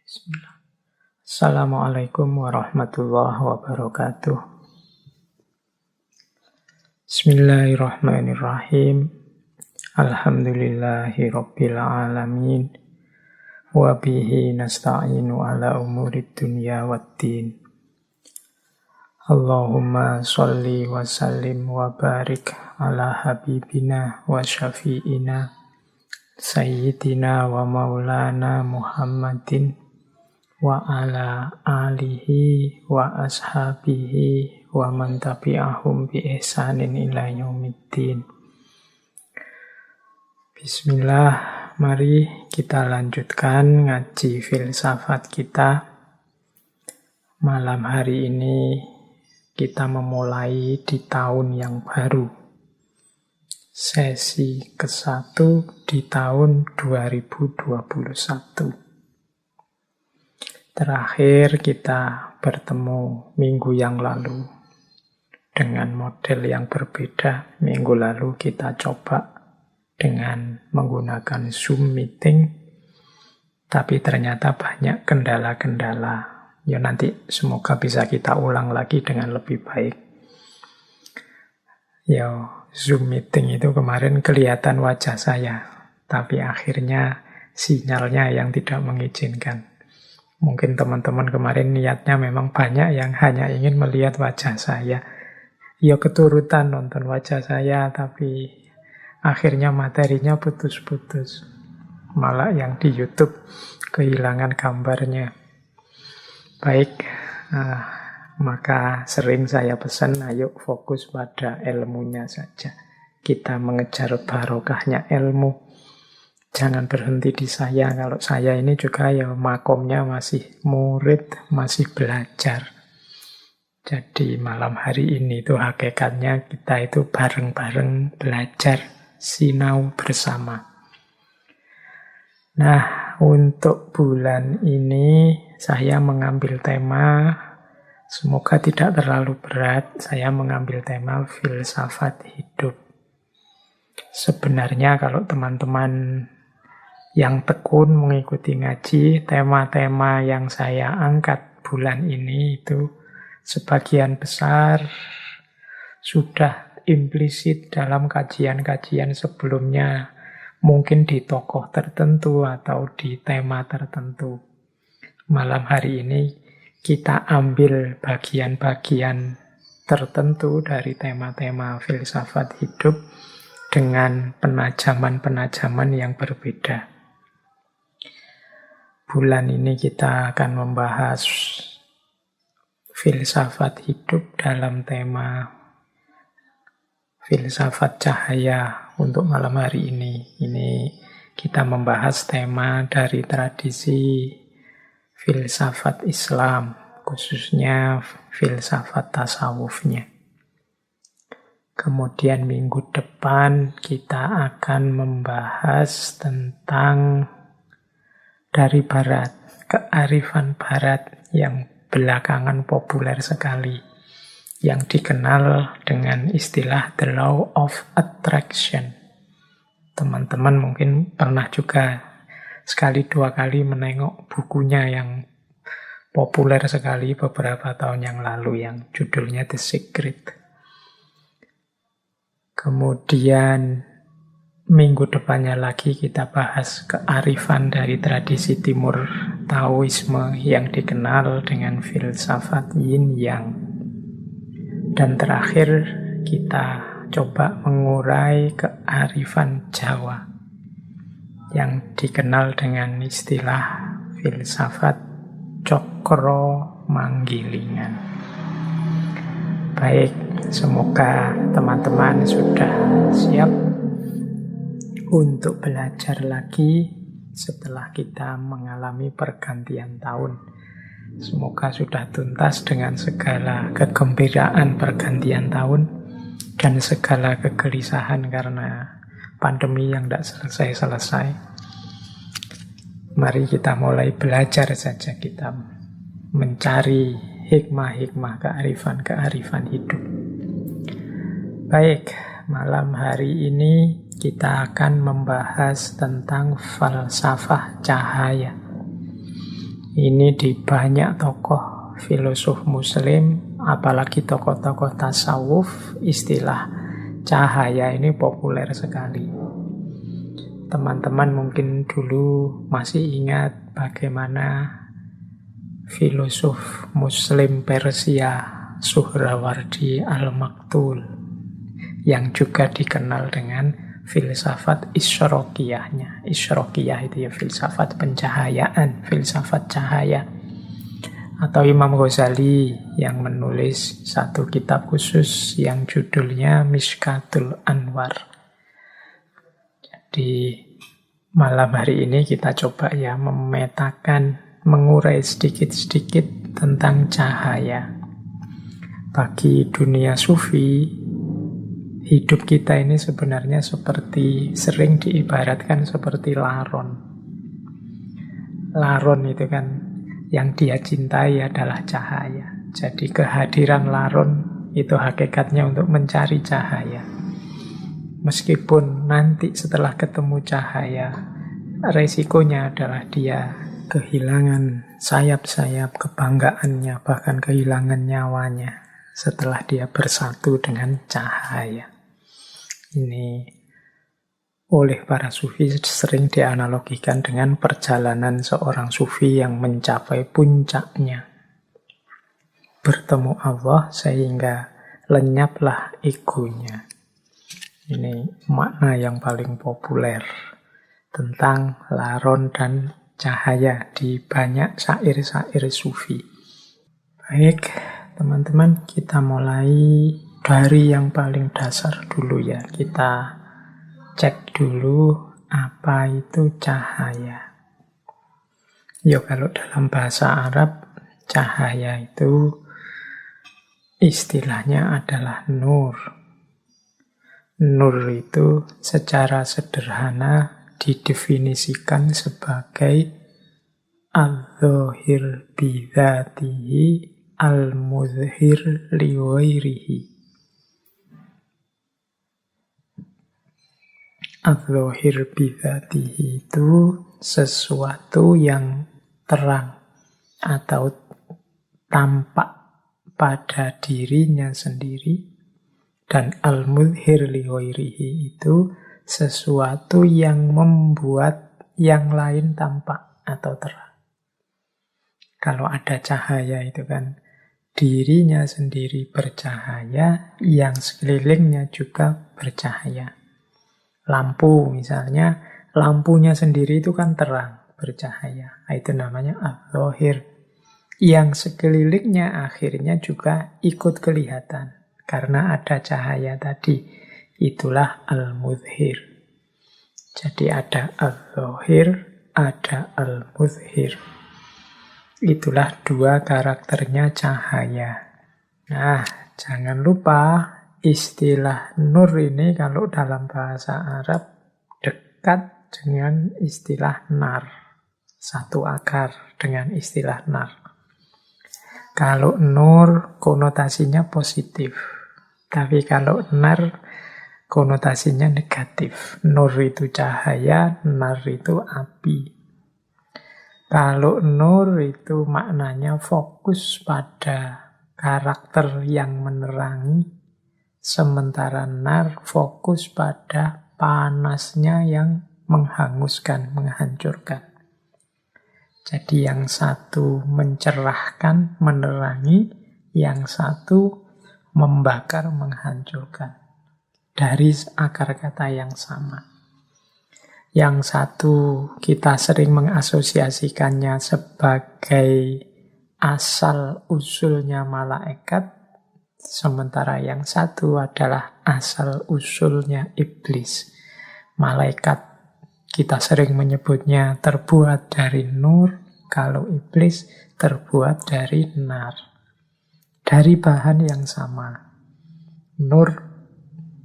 Bismillah. Assalamualaikum warahmatullahi wabarakatuh. Bismillahirrahmanirrahim. Alhamdulillahi rabbil alamin. Wa bihi nasta'inu ala umurid dunya waddin. Allahumma sholli wa sallim wa barik ala habibina wa syafi'ina Sayyidina wa maulana Muhammadin wa ala alihi wa ashabihi wa man tabi'ahum bi ihsanin ila yaumiddin. Bismillah, mari kita lanjutkan ngaji filsafat kita. Malam hari ini kita memulai di tahun yang baru. Sesi ke-1 di tahun 2021. Terakhir kita bertemu minggu yang lalu dengan model yang berbeda. Minggu lalu kita coba dengan menggunakan Zoom meeting, tapi ternyata banyak kendala-kendala. Ya nanti semoga bisa kita ulang lagi dengan lebih baik. Ya, Zoom meeting itu kemarin kelihatan wajah saya, tapi akhirnya sinyalnya yang tidak mengizinkan. Mungkin teman-teman kemarin niatnya memang banyak yang hanya ingin melihat wajah saya. Ya keturutan nonton wajah saya, tapi akhirnya materinya putus-putus. Malah yang di YouTube kehilangan gambarnya. Baik, maka sering saya pesan, ayo fokus pada ilmunya saja. Kita mengejar barokahnya ilmu. Jangan berhenti di saya. Kalau saya ini juga ya makomnya masih murid, masih belajar. Jadi malam hari ini itu hakikatnya kita itu bareng-bareng belajar, sinau bersama. Nah, untuk bulan ini saya mengambil tema, semoga tidak terlalu berat, saya mengambil tema filsafat hidup. Sebenarnya kalau teman-teman yang tekun mengikuti ngaji, tema-tema yang saya angkat bulan ini itu sebagian besar sudah implisit dalam kajian-kajian sebelumnya, mungkin di tokoh tertentu atau di tema tertentu. Malam hari ini kita ambil bagian-bagian tertentu dari tema-tema filsafat hidup dengan penajaman-penajaman yang berbeda. Bulan ini kita akan membahas filsafat hidup dalam tema filsafat cahaya untuk malam hari ini. Ini kita membahas tema dari tradisi filsafat Islam, khususnya filsafat tasawufnya. Kemudian minggu depan kita akan membahas tentang dari Barat, kearifan Barat yang belakangan populer sekali, yang dikenal dengan istilah The Law of Attraction. Teman-teman mungkin pernah juga sekali dua kali menengok bukunya yang populer sekali beberapa tahun yang lalu, yang judulnya The Secret. Kemudian minggu depannya lagi kita bahas kearifan dari tradisi timur Taoisme yang dikenal dengan filsafat Yin Yang. Dan terakhir kita coba mengurai kearifan Jawa yang dikenal dengan istilah filsafat Cokro Manggilingan. Baik, semoga teman-teman sudah siap untuk belajar lagi setelah kita mengalami pergantian tahun. Semoga sudah tuntas dengan segala kegembiraan pergantian tahun dan segala kegelisahan karena pandemi yang tidak selesai-selesai. Mari kita mulai belajar saja, kita mencari hikmah-hikmah kearifan-kearifan hidup. Baik, malam hari ini kita akan membahas tentang falsafah cahaya. Ini di banyak tokoh filosof muslim, apalagi tokoh-tokoh tasawuf, istilah cahaya ini populer sekali. Teman-teman mungkin dulu masih ingat bagaimana filosof muslim Persia Suhrawardi Al-Maktul yang juga dikenal dengan filsafat Isyraqiyahnya. Isyraqiyah itu ya filsafat pencahayaan, filsafat cahaya. Atau Imam Ghazali yang menulis satu kitab khusus yang judulnya Mishkatul Anwar. Jadi malam hari ini kita coba ya memetakan, mengurai sedikit-sedikit tentang cahaya. Bagi dunia sufi, hidup kita ini sebenarnya sering diibaratkan seperti laron. Laron itu kan yang dia cintai adalah cahaya. Jadi kehadiran laron itu hakikatnya untuk mencari cahaya. Meskipun nanti setelah ketemu cahaya, resikonya adalah dia kehilangan sayap-sayap kebanggaannya, bahkan kehilangan nyawanya setelah dia bersatu dengan cahaya. Ini oleh para sufi sering dianalogikan dengan perjalanan seorang sufi yang mencapai puncaknya. Bertemu Allah sehingga lenyaplah egonya. Ini makna yang paling populer tentang laron dan cahaya di banyak syair-syair sufi. Baik, teman-teman, kita mulai dari yang paling dasar dulu ya. Kita cek dulu apa itu cahaya. Ya, kalau dalam bahasa Arab, cahaya itu istilahnya adalah nur. Nur itu secara sederhana didefinisikan sebagai al-dhahir bidzatihi al-muzhir liwairihi. Al-dhahir bidzatihi itu sesuatu yang terang atau tampak pada dirinya sendiri, dan al-muzhir liwairihi itu sesuatu yang membuat yang lain tampak atau terang. Kalau ada cahaya itu kan dirinya sendiri bercahaya, yang sekelilingnya juga bercahaya. Lampu misalnya, lampunya sendiri itu kan terang, bercahaya. Itu namanya al-dhahir. Yang sekelilingnya akhirnya juga ikut kelihatan karena ada cahaya tadi. Itulah al-muzhir. Jadi ada al-dhahir, ada al-muzhir. Itulah dua karakternya cahaya. Nah, jangan lupa istilah nur ini kalau dalam bahasa Arab dekat dengan istilah nar. Satu akar dengan istilah nar. Kalau nur konotasinya positif. Tapi kalau nar konotasinya negatif. Nur itu cahaya, nar itu api. Kalau nur itu maknanya fokus pada karakter yang menerangi, sementara nar fokus pada panasnya yang menghanguskan, menghancurkan. Jadi yang satu mencerahkan, menerangi, yang satu membakar, menghancurkan. Dari akar kata yang sama. Yang satu kita sering mengasosiasikannya sebagai asal usulnya malaikat, sementara yang satu adalah asal usulnya iblis. Malaikat kita sering menyebutnya terbuat dari nur, kalau iblis terbuat dari nar. Dari bahan yang sama. Nur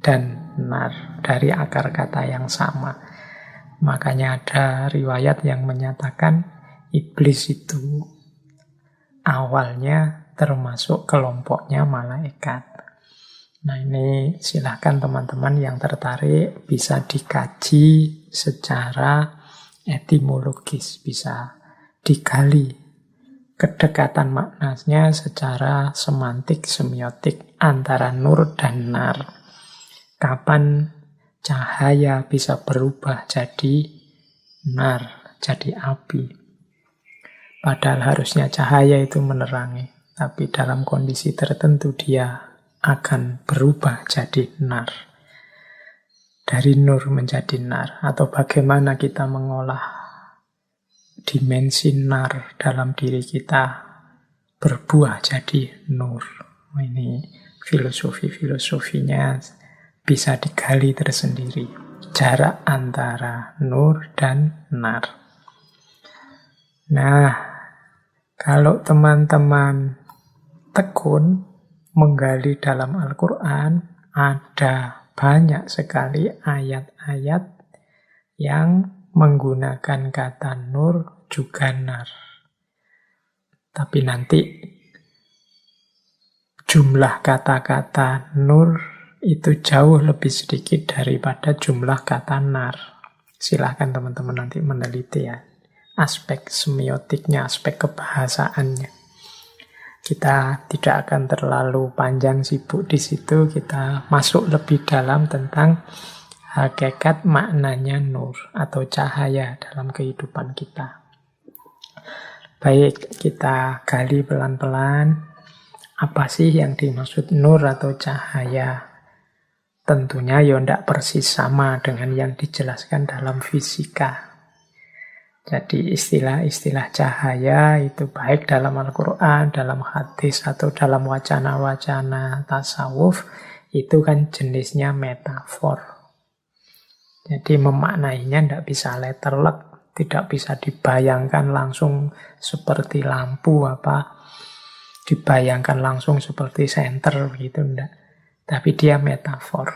dan nar, dari akar kata yang sama. Makanya ada riwayat yang menyatakan iblis itu awalnya termasuk kelompoknya malaikat. Nah, ini silahkan teman-teman yang tertarik bisa dikaji secara etimologis, bisa digali kedekatan maknanya secara semantik, semiotik antara nur dan nar. Kapan cahaya bisa berubah jadi nar, jadi api. Padahal harusnya cahaya itu menerangi, tapi dalam kondisi tertentu dia akan berubah jadi nar. Dari nur menjadi nar. Atau bagaimana kita mengolah dimensi nar dalam diri kita berbuah jadi nur. Ini filosofinya bisa digali tersendiri. Jarak antara nur dan nar. Nah, kalau teman-teman tekun menggali dalam Al-Quran, ada banyak sekali ayat-ayat yang menggunakan kata nur juga nar. Tapi nanti jumlah kata-kata nur itu jauh lebih sedikit daripada jumlah kata nar. Silahkan teman-teman nanti meneliti ya. Aspek semiotiknya, aspek kebahasaannya. Kita tidak akan terlalu panjang sibuk di situ. Kita masuk lebih dalam tentang hakikat maknanya nur atau cahaya dalam kehidupan kita. Baik, kita gali pelan-pelan. Apa sih yang dimaksud nur atau cahaya? Tentunya ya tidak persis sama dengan yang dijelaskan dalam fisika. Jadi istilah-istilah cahaya itu baik dalam Al-Quran, dalam hadis, atau dalam wacana-wacana tasawuf, itu kan jenisnya metafor. Jadi memaknainya tidak bisa letterlek, tidak bisa dibayangkan langsung seperti lampu, dibayangkan langsung seperti senter, begitu enggak. Tapi dia metafor.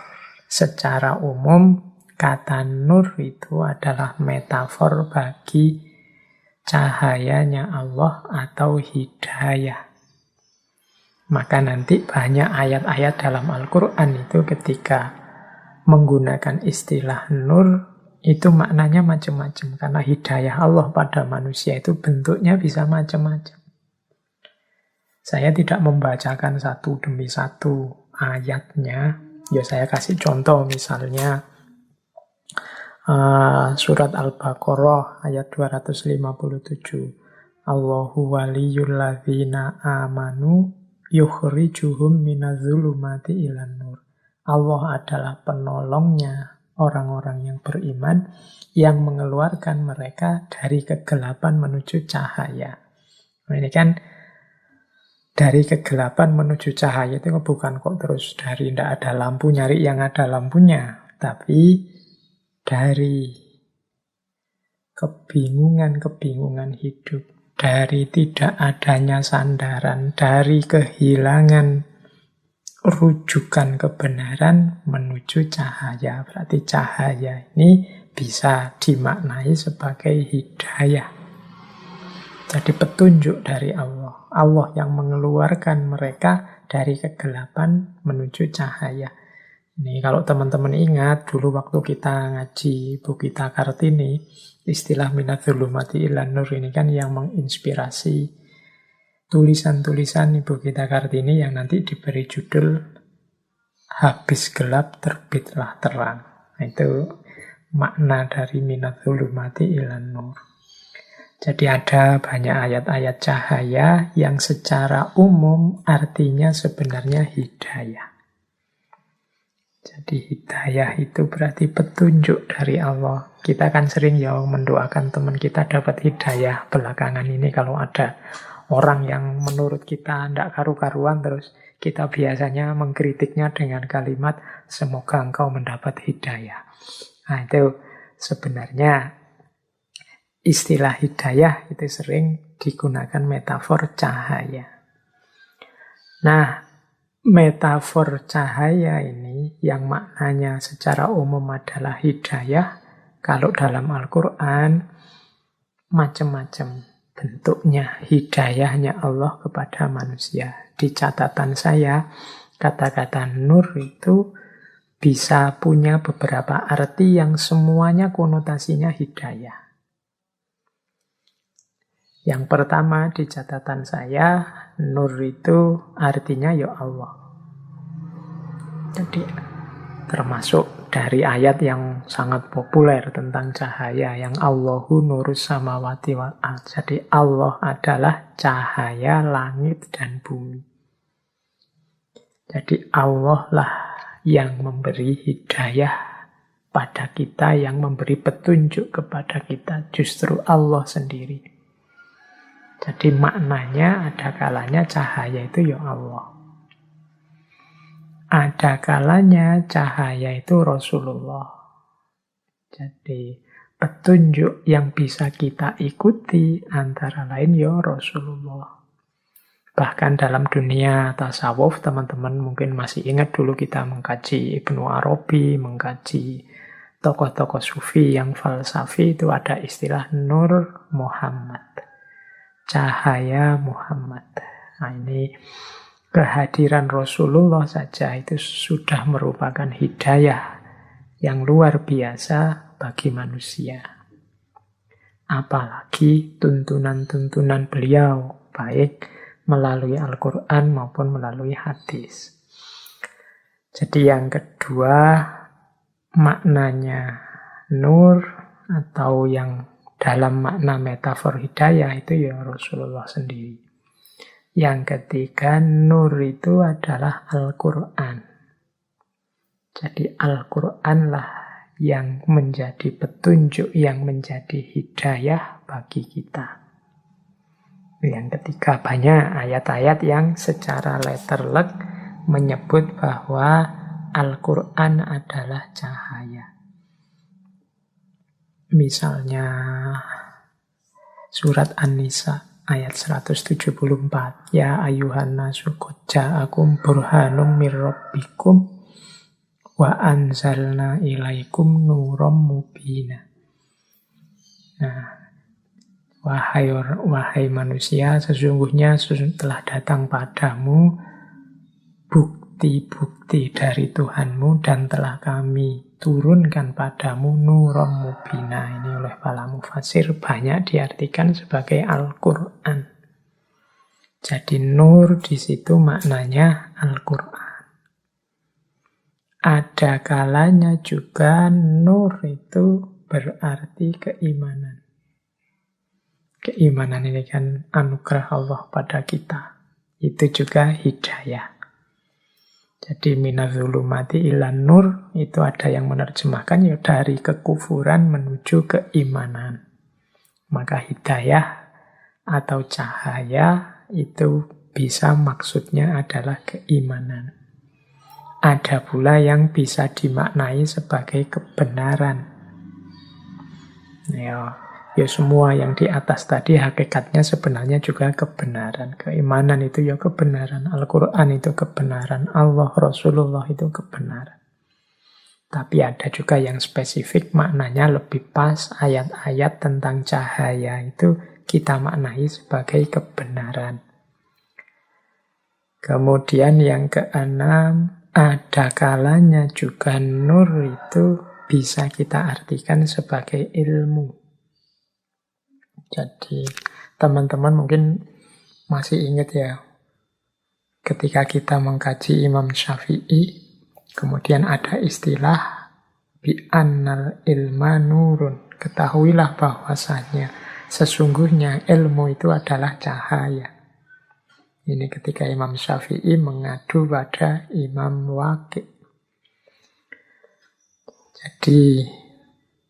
Secara umum, kata nur itu adalah metafor bagi cahayanya Allah atau hidayah. Maka nanti banyak ayat-ayat dalam Al-Quran itu ketika menggunakan istilah nur, itu maknanya macam-macam. Karena hidayah Allah pada manusia itu bentuknya bisa macam-macam. Saya tidak membacakan satu demi satu ayatnya. Ya saya kasih contoh misalnya surat Al-Baqarah ayat 257. Allahu waliyul ladzina amanu yukhrijuhum minadh-dhulumati ilan nur. Allah adalah penolongnya orang-orang yang beriman yang mengeluarkan mereka dari kegelapan menuju cahaya. Nah, ini kan dari kegelapan menuju cahaya itu bukan kok terus dari tidak ada lampu nyari yang ada lampunya, tapi dari kebingungan hidup, dari tidak adanya sandaran, dari kehilangan rujukan kebenaran menuju cahaya. Berarti cahaya ini bisa dimaknai sebagai hidayah. Jadi petunjuk dari Allah. Allah yang mengeluarkan mereka dari kegelapan menuju cahaya. Ini kalau teman-teman ingat, dulu waktu kita ngaji Bu Gita Kartini, istilah minadh-dhulumati ilan nur ini kan yang menginspirasi tulisan-tulisan Ibu Gita Kartini yang nanti diberi judul Habis Gelap Terbitlah Terang. Nah, itu makna dari minadh-dhulumati ilan nur. Jadi ada banyak ayat-ayat cahaya yang secara umum artinya sebenarnya hidayah. Jadi hidayah itu berarti petunjuk dari Allah. Kita kan sering ya mendoakan teman kita dapat hidayah belakangan ini. Kalau ada orang yang menurut kita tidak karu-karuan, terus kita biasanya mengkritiknya dengan kalimat, semoga engkau mendapat hidayah. Nah itu sebenarnya istilah hidayah itu sering digunakan metafor cahaya. Nah, metafor cahaya ini yang maknanya secara umum adalah hidayah. Kalau dalam Al-Quran macam-macam bentuknya hidayahnya Allah kepada manusia. Di catatan saya, kata-kata nur itu bisa punya beberapa arti yang semuanya konotasinya hidayah. Yang pertama di catatan saya, nur itu artinya ya Allah. Jadi termasuk dari ayat yang sangat populer tentang cahaya, yang Allahu nurus samawati wal ard. Jadi Allah adalah cahaya langit dan bumi. Jadi Allah lah yang memberi hidayah pada kita, yang memberi petunjuk kepada kita. Justru Allah sendiri. Jadi maknanya ada kalanya cahaya itu ya Allah. Ada kalanya cahaya itu Rasulullah. Jadi petunjuk yang bisa kita ikuti antara lain ya Rasulullah. Bahkan dalam dunia tasawuf, teman-teman mungkin masih ingat dulu kita mengkaji Ibnu Arabi, mengkaji tokoh-tokoh sufi yang falsafi, itu ada istilah Nur Muhammad. Cahaya Muhammad. Nah, ini kehadiran Rasulullah saja itu sudah merupakan hidayah yang luar biasa bagi manusia. Apalagi tuntunan-tuntunan beliau, baik melalui Al-Quran maupun melalui hadis. Jadi yang kedua, maknanya nur atau yang dalam makna metafor hidayah itu ya Rasulullah sendiri. Yang ketiga, nur itu adalah Al-Quran. Jadi Al-Quran lah yang menjadi petunjuk, yang menjadi hidayah bagi kita. Yang ketiga, banyak ayat-ayat yang secara letterlek menyebut bahwa Al-Quran adalah cahaya. Misalnya surat An-Nisa ayat 174. Ya ayuhan nasu qad ja'akum burhanum mir rabbikum wa anzalna ilaikum nuram mubina. Nah, wahai manusia, sesungguhnya telah datang padamu bukti-bukti dari Tuhanmu dan telah kami turunkan padamu nuram mubina. Ini oleh para mufasir banyak diartikan sebagai Al-Quran. Jadi nur di situ maknanya Al-Quran. Ada kalanya juga nur itu berarti keimanan. Keimanan ini kan anugerah Allah pada kita. Itu juga hidayah. Jadi minazulumati ilan nur, itu ada yang menerjemahkan ya dari kekufuran menuju keimanan. Maka hidayah atau cahaya itu bisa maksudnya adalah keimanan. Ada pula yang bisa dimaknai sebagai kebenaran. Ya semua yang di atas tadi hakikatnya sebenarnya juga kebenaran. Keimanan itu ya kebenaran. Al-Quran itu kebenaran. Allah, Rasulullah itu kebenaran. Tapi ada juga yang spesifik maknanya lebih pas. Ayat-ayat tentang cahaya itu kita maknai sebagai kebenaran. Kemudian yang keenam, ada kalanya juga nur itu bisa kita artikan sebagai ilmu. Jadi teman-teman mungkin masih ingat ya, ketika kita mengkaji Imam Syafi'i, kemudian ada istilah bi'annal ilma nurun. Ketahuilah bahwasanya sesungguhnya ilmu itu adalah cahaya. Ini ketika Imam Syafi'i mengadu pada Imam Waqi'. Jadi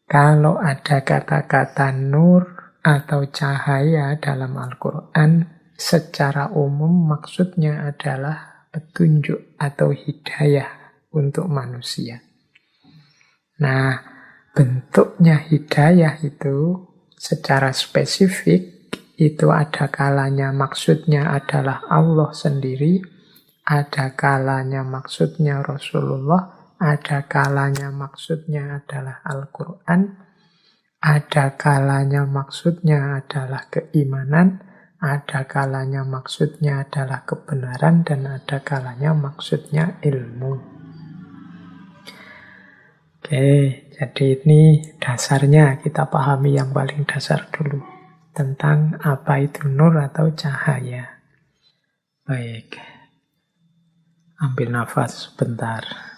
kalau ada kata-kata nur atau cahaya dalam Al-Quran, secara umum maksudnya adalah petunjuk atau hidayah untuk manusia. Nah, bentuknya hidayah itu secara spesifik, itu ada kalanya maksudnya adalah Allah sendiri, ada kalanya maksudnya Rasulullah, ada kalanya maksudnya adalah Al-Quran, ada kalanya maksudnya adalah keimanan, ada kalanya maksudnya adalah kebenaran, dan ada kalanya maksudnya ilmu. Oke, jadi ini dasarnya kita pahami yang paling dasar dulu. tentang apa itu nur atau cahaya. Baik, ambil nafas sebentar.